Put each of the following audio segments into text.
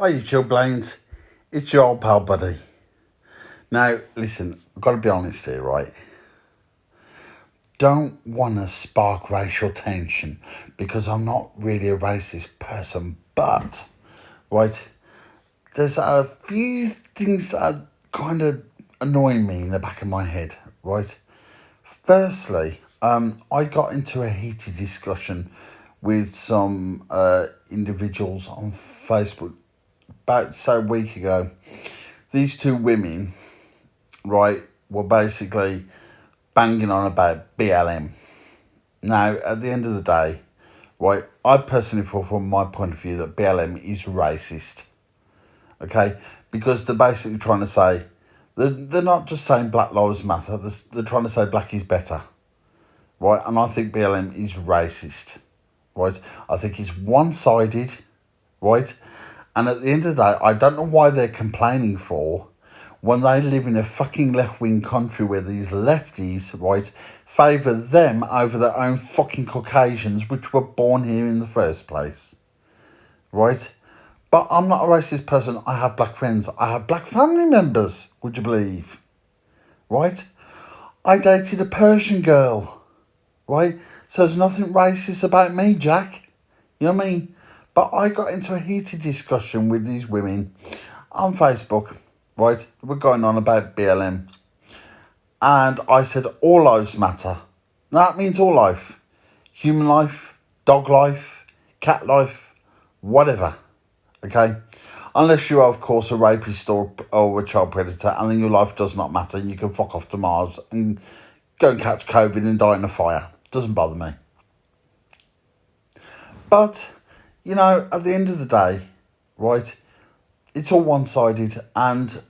Hi, you chillblains. It's your old pal, buddy. Now, listen, I've got to be honest here, right? Don't want to spark racial tension because I'm not really a racist person, but, right, there's a few things that are kind of annoying me in the back of my head, right? Firstly, I got into a heated discussion with some individuals on Facebook about a week ago. These two women, right, were basically banging on about BLM. Now, at the end of the day, right, I personally feel from my point of view that BLM is racist, okay? Because they're basically trying to say, they're not just saying Black Lives Matter, they're trying to say black is better, right? And I think BLM is racist, right? I think it's one-sided, right? And at the end of the day, I don't know why they're complaining for when they live in a fucking left-wing country where these lefties, right, favour them over their own fucking Caucasians, which were born here in the first place, right? But I'm not a racist person. I have black friends. I have black family members, would you believe, right? I dated a Persian girl, right? So there's nothing racist about me, Jack. You know what I mean? But I got into a heated discussion with these women on Facebook, right? We're going on about BLM. And I said, all lives matter. Now, that means all life. Human life, dog life, cat life, whatever. Okay? Unless you are, of course, a rapist or a child predator, and then your life does not matter, and you can fuck off to Mars and go and catch COVID and die in a fire. Doesn't bother me. But, you know, at the end of the day, right, it's all one-sided. And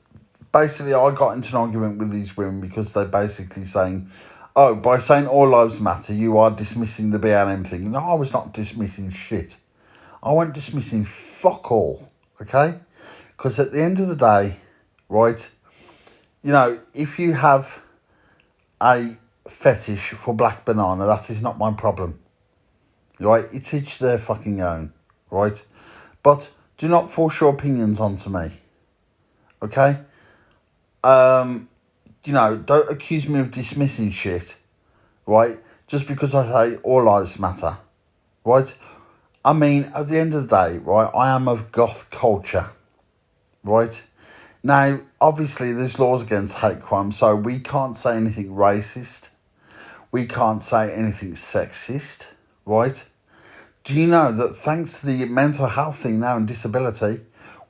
basically, I got into an argument with these women because they're basically saying, oh, by saying all lives matter, you are dismissing the BLM thing. No, I was not dismissing shit. I wasn't dismissing fuck all, okay? Because at the end of the day, right, you know, if you have a fetish for black banana, that is not my problem, right? It's each their fucking own, right? But do not force your opinions onto me, okay? You know, don't accuse me of dismissing shit, right? Just because I say all lives matter, right? I mean, at the end of the day, right, I am of goth culture, right? Now, obviously, there's laws against hate crime, so we can't say anything racist. We can't say anything sexist, right? Do you know that thanks to the mental health thing now and disability,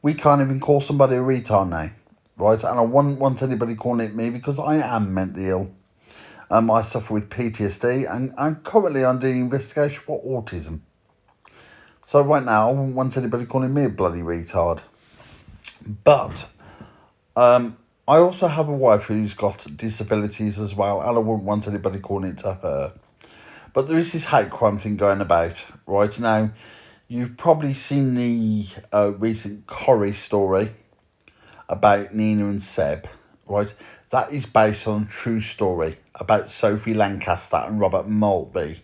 we can't even call somebody a retard now, right? And I wouldn't want anybody calling it me because I am mentally ill. I suffer with PTSD and currently under investigation for autism. So right now, I wouldn't want anybody calling me a bloody retard. But I also have a wife who's got disabilities as well, and I wouldn't want anybody calling it to her. But there is this hate crime thing going about right now. You've probably seen the recent Corrie story about Nina and Seb, right? That is based on a true story about Sophie Lancaster and Robert Maltby,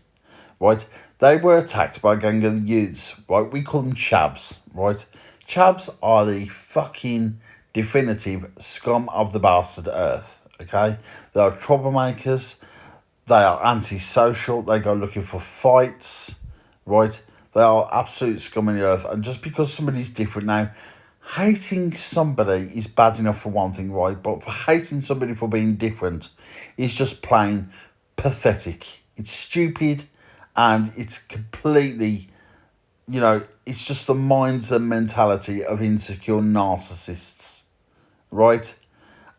right? They were attacked by a gang of youths, right? We call them chavs, right? Chavs are the fucking definitive scum of the bastard earth, okay? They are troublemakers. They are antisocial. They go looking for fights, right? They are absolute scum of the earth. And just because somebody's different now, hating somebody is bad enough for one thing, right? But for hating somebody for being different is just plain pathetic. It's stupid and it's completely, you know, it's just the minds and mentality of insecure narcissists, right?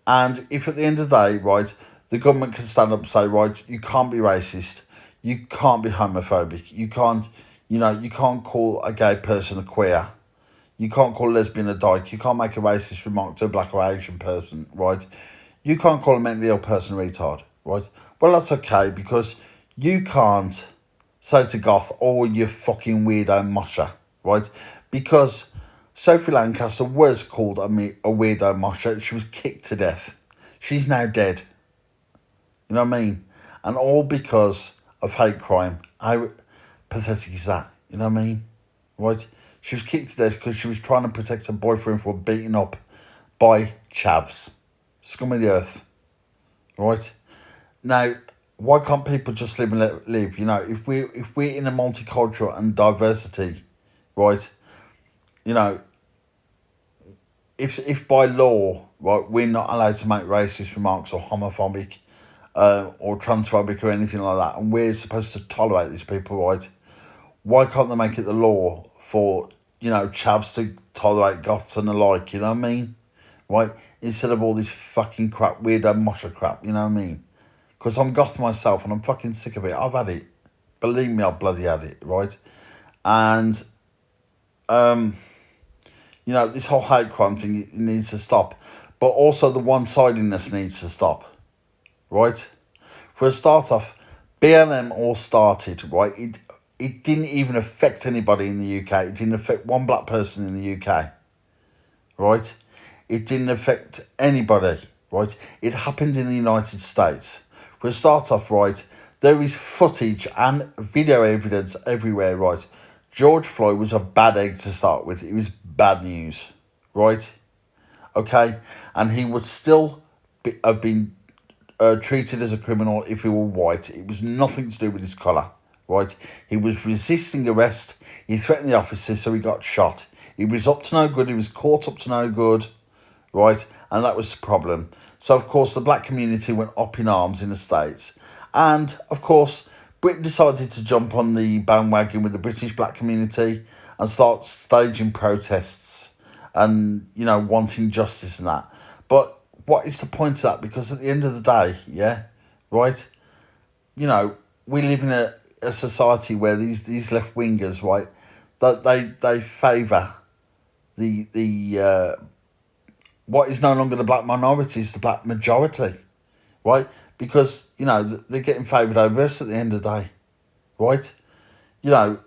And if at the end of the day, right, the government can stand up and say, right, you can't be racist, you can't be homophobic, you can't, you know, you can't call a gay person a queer, you can't call a lesbian a dyke, you can't make a racist remark to a black or Asian person, right? You can't call a mentally ill person a retard, right? Well, that's okay because you can't say to Goth, oh, you fucking weirdo mosher, right? Because Sophie Lancaster was called a weirdo mosher. She was kicked to death. She's now dead. You know what I mean? And all because of hate crime. How pathetic is that? You know what I mean? Right? She was kicked to death because she was trying to protect her boyfriend from beaten up by chavs. Scum of the earth. Right? Now, why can't people just live and let live? You know, if we're in a multicultural and diversity, right? You know, if by law, right, we're not allowed to make racist remarks or homophobic, or transphobic or anything like that, and we're supposed to tolerate these people, right? Why can't they make it the law for, you know, chavs to tolerate goths and the like? You know what I mean? Right? Instead of all this fucking crap, weirdo mosher crap. You know what I mean? Because I'm goth myself and I'm fucking sick of it. I've had it. Believe me, I've bloody had it, right? And, you know, this whole hate crime thing, it needs to stop. But also the one-sidedness needs to stop, right? For a start off, BLM all started, right? It didn't even affect anybody in the UK. It didn't affect one black person in the UK, right? It didn't affect anybody, right? It happened in the United States. For a start off, right, there is footage and video evidence everywhere, right? George Floyd was a bad egg to start with. It was bad news, right? Okay? And he would still have been treated as a criminal if he were white. It was nothing to do with his colour, right? He was resisting arrest. He threatened the officers, so he got shot. He was up to no good. He was caught up to no good, right? And that was the problem. So, of course, the black community went up in arms in the States. And, of course, Britain decided to jump on the bandwagon with the British black community and start staging protests and, you know, wanting justice and that. But what is the point of that? Because at the end of the day, yeah, right, you know, we live in a society where these left-wingers, right, they favour the what is no longer the black minority, is the black majority, right? Because, you know, they're getting favoured over us at the end of the day, right? You know,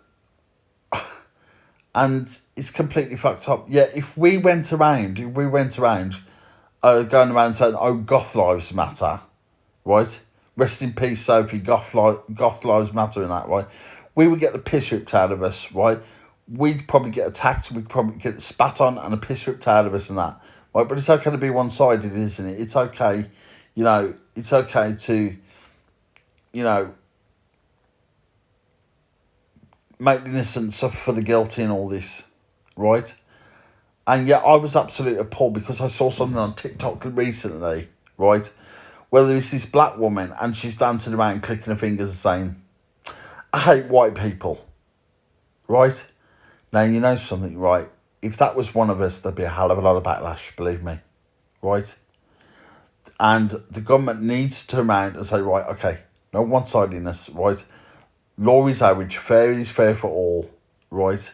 and it's completely fucked up. Yeah, if we went around going around saying, oh, goth lives matter, right? Rest in peace, Sophie, goth lives matter and that, right? We would get the piss ripped out of us, right? We'd probably get attacked, we'd probably get spat on and a piss ripped out of us and that, right? But it's okay to be one-sided, isn't it? It's okay, you know, it's okay to, you know, make the innocent suffer for the guilty and all this, right? And yet I was absolutely appalled because I saw something on TikTok recently, right, where there is this black woman and she's dancing around clicking her fingers and saying, I hate white people, right? Now, you know something, right? If that was one of us, there'd be a hell of a lot of backlash, believe me, right? And the government needs to turn around and say, right, okay, no one-sidedness, right? Law is average, fair is fair for all, right?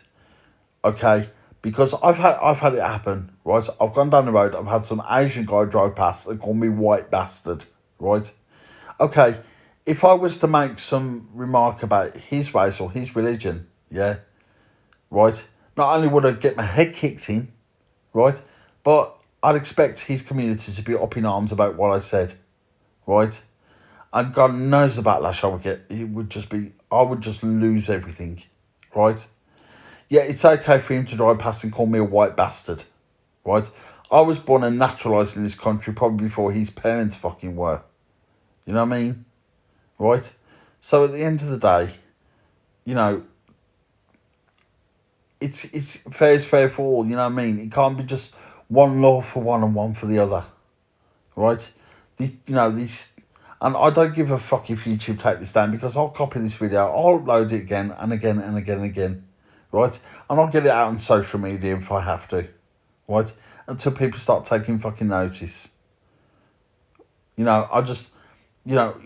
Okay, because I've had it happen, right? I've gone down the road, I've had some Asian guy drive past and call me white bastard, right? Okay, if I was to make some remark about his race or his religion, yeah, right, not only would I get my head kicked in, right, but I'd expect his community to be up in arms about what I said, right? And God knows the backlash I would get. It would just be, I would just lose everything, right? Yeah, it's okay for him to drive past and call me a white bastard, right? I was born and naturalised in this country probably before his parents fucking were. You know what I mean? Right? So at the end of the day, you know, it's fair is fair for all, you know what I mean? It can't be just one law for one and one for the other, right? You know, these... And I don't give a fuck if YouTube take this down because I'll copy this video, I'll upload it again and again and again and again, right? And I'll get it out on social media if I have to, right? Until people start taking fucking notice. You know, I just, you know,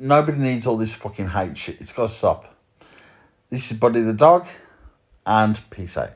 nobody needs all this fucking hate shit. It's got to stop. This is Buddy the Dog, and peace out.